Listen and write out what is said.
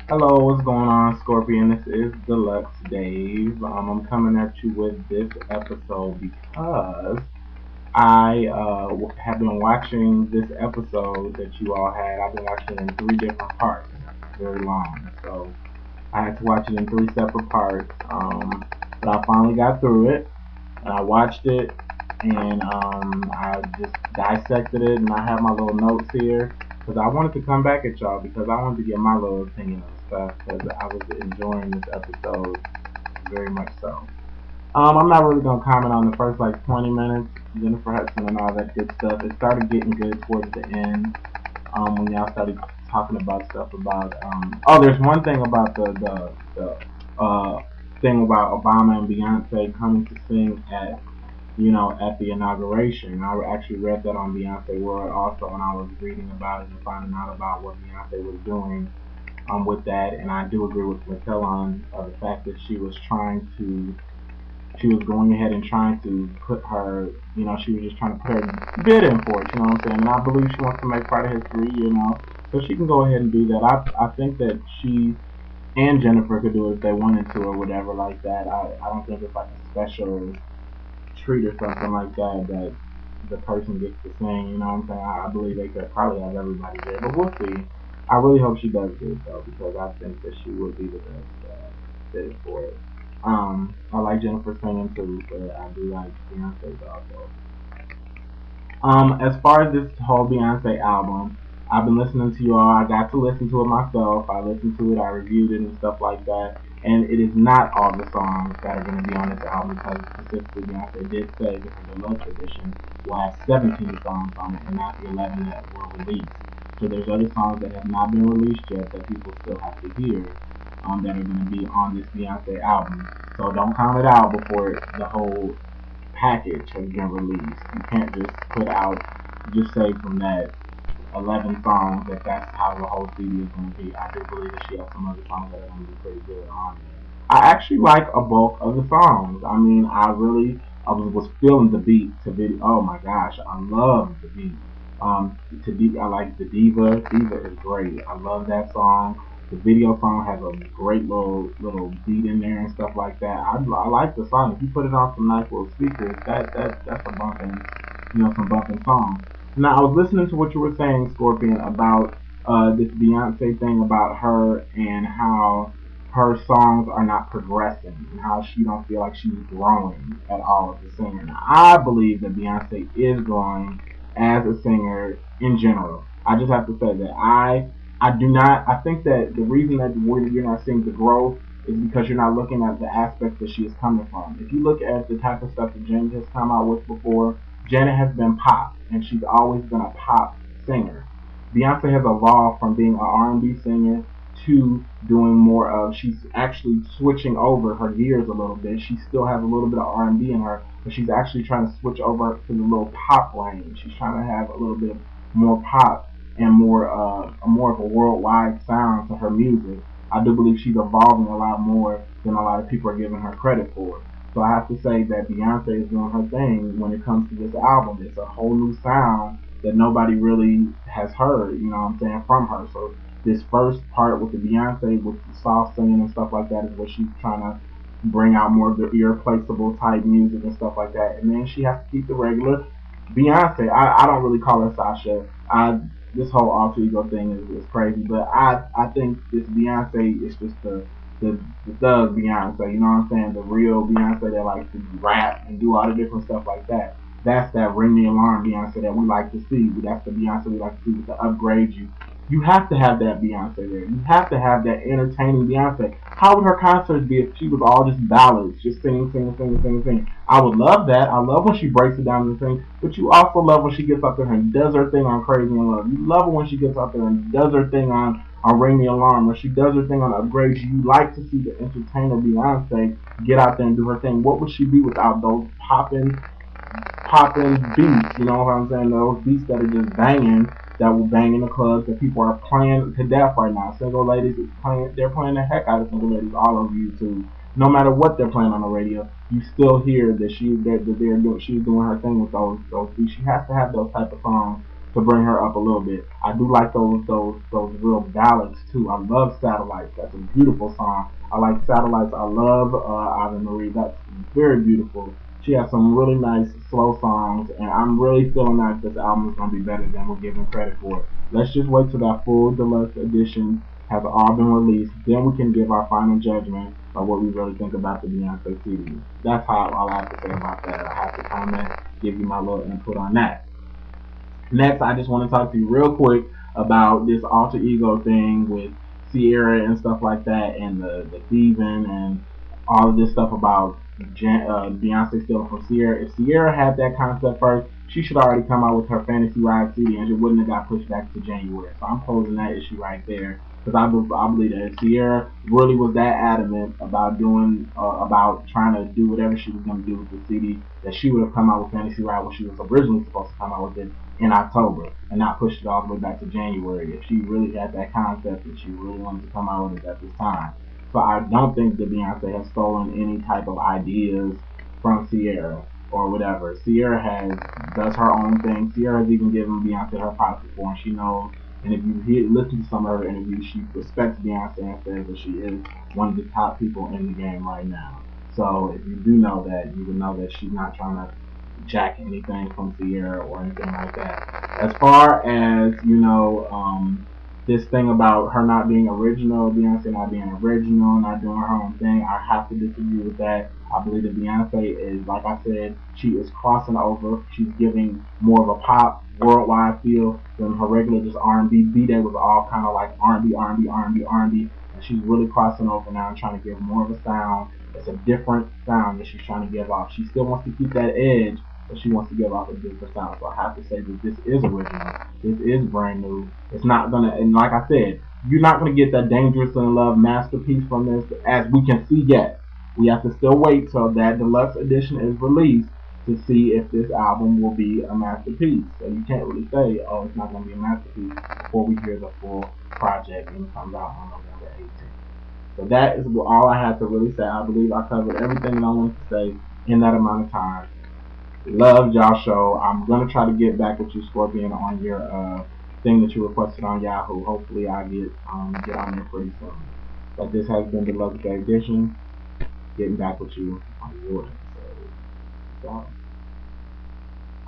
Hello, what's going on, Skorpion? This is Deluxe Dave. I'm coming at you with this episode because I have been watching this episode that you all had. I've been watching it in three different parts, very long. So I had to watch it in three separate parts. But I finally got through it. And I watched it and I just dissected it, and I have my little notes here because I wanted to come back at y'all because I wanted to get my little opinion on stuff because I was enjoying this episode very much so. I'm not really gonna comment on the first like 20 minutes, Jennifer Hudson and all that good stuff. It started getting good towards the end when y'all started talking about stuff about. Oh, there's one thing about the thing about Obama and Beyonce coming to sing at at the inauguration. I actually read that on Beyonce World also, and I was reading about it and finding out about what Beyonce was doing with that. And I do agree with Mattel on the fact that she was going ahead and trying to put her, she was just trying to put her bid in for it, you know what I'm saying? And I believe she wants to make part of history, so she can go ahead and do that. I think that she and Jennifer could do it if they wanted to or whatever like that. I don't think it's like a special treat or something like that that the person gets to sing. You know what I'm saying? I believe they could probably have everybody there, but we'll see. I really hope she does good though because I think that she would be the best fit for it. I like Jennifer singing too, but I do like Beyonce's also. As far as this whole Beyonce album, I've been listening to you all. I got to listen to it myself. I listened to it, I reviewed it and stuff like that. And it is not all the songs that are going to be on this album because specifically Beyonce did say that the deluxe edition will have 17 songs on it and not the 11 that were released. So there's other songs that have not been released yet that people still have to hear that are going to be on this Beyonce album. So don't count it out before the whole package has been released. You can't just put out, just say from that 11 songs that that's how the whole CD is going to be. I do believe that she has some other songs that are going to be pretty good on there. I actually like a bulk of the songs. I mean, I was feeling the beat to video. Oh my gosh, I love the beat. I like the Diva. Diva is great. I love that song. The video song has a great little beat in there and stuff like that. I like the song. If you put it on some nice little speakers, that's a bumping, some bumping song. Now I was listening to what you were saying, Scorpion, about this Beyonce thing about her and how her songs are not progressing and how she don't feel like she's growing at all as a singer. Now, I believe that Beyonce is growing as a singer in general. I just have to say that I do not. I think that the reason that you're not seeing the growth is because you're not looking at the aspects that she is coming from. If you look at the type of stuff that Janet has come out with before, Janet has been pop, and she's always been a pop singer. Beyonce has evolved from being an R&B singer to doing more of. She's actually switching over her gears a little bit. She still has a little bit of R&B in her, but she's actually trying to switch over to the little pop range. She's trying to have a little bit more pop and more of a worldwide sound to her music. I do believe she's evolving a lot more than a lot of people are giving her credit for. So I have to say that Beyonce is doing her thing when it comes to this album. It's a whole new sound that nobody really has heard, what I'm saying, from her. So this first part with the Beyonce with the soft singing and stuff like that is what she's trying to bring out more of the irreplaceable type music and stuff like that. And then she has to keep the regular Beyonce. I don't really call her Sasha. This whole alter ego thing is crazy, but I think this Beyonce is just the thug Beyonce. You know what I'm saying? The real Beyonce that likes to rap and do all the different stuff like that. That's that ring the alarm Beyonce that we like to see. That's the Beyonce we like to see with the upgrade you. You have to have that Beyonce there. You have to have that entertaining Beyonce. How would her concerts be if she was all just ballads, just singing, singing, singing, singing, singing? I would love that. I love when she breaks it down and sings, but you also love when she gets up there and does her thing on Crazy in Love. You love it when she gets up there and does her thing on Ring the Alarm, or she does her thing on Upgrade. You like to see the entertainer Beyonce get out there and do her thing. What would she be without those popping beats, you know what I'm saying? Those beats that are just banging, that will bang in the clubs, that people are playing to death right now. Single ladies is playing, they're playing the heck out of single ladies all over YouTube. No matter what they're playing on the radio, you still hear that she's doing her thing with those beats. She has to have those type of songs to bring her up a little bit. I do like those real ballads too. I love Satellites. That's a beautiful song. I like Satellites. I love Ave Marie. That's very beautiful. She has some really nice slow songs, and I'm really feeling like this album is going to be better than we're giving credit for. Let's just wait till that full deluxe edition has all been released. Then we can give our final judgment of what we really think about the Beyonce CD. That's all I have to say about that. I have to comment, give you my little input on that. Next, I just want to talk to you real quick about this alter ego thing with Ciara and stuff like that, and the thieving and all of this stuff about Beyonce stealing from Ciara. If Ciara had that concept first, she should already come out with her Fantasy Ride CD, and it wouldn't have got pushed back to January. So I'm closing that issue right there, because I believe that if Ciara really was that adamant about about trying to do whatever she was going to do with the CD, that she would have come out with Fantasy Ride when she was originally supposed to come out with it in October and not pushed it all the way back to January. If she really had that concept and she really wanted to come out with it at this time. So I don't think that Beyonce has stolen any type of ideas from Ciara or whatever. Ciara does her own thing. Ciara has even given Beyonce her props before, and she knows. And if you listen to some of her interviews, she respects Beyonce and says that she is one of the top people in the game right now. So if you do know that, you would know that she's not trying to jack anything from Ciara or anything like that. As far as, this thing about her not being original, Beyonce not being original, not doing her own thing, I have to disagree with that. I believe that Beyonce is, like I said, she is crossing over. She's giving more of a pop, worldwide feel than her regular just R&B. B-Day was all kind of like R&B, R&B, R&B, R&B, and she's really crossing over now and trying to give more of a sound. It's a different sound that she's trying to give off. She still wants to keep that edge, but she wants to give off a different sound. So I have to say that this is original. This is brand new. It's not gonna, and like I said, you're not gonna get that Dangerous in Love masterpiece from this, as we can see yet. We have to still wait till that deluxe edition is released to see if this album will be a masterpiece. So you can't really say, oh, it's not gonna be a masterpiece before we hear the full project and it comes out on November 18th. So that is all I had to really say. I believe I covered everything that I wanted to say in that amount of time. Love y'all show. I'm gonna try to get back with you, Skorpion, on your thing that you requested on Yahoo. Hopefully, I get on there pretty soon. But this has been the Love Day edition. Getting back with you on your episode. So.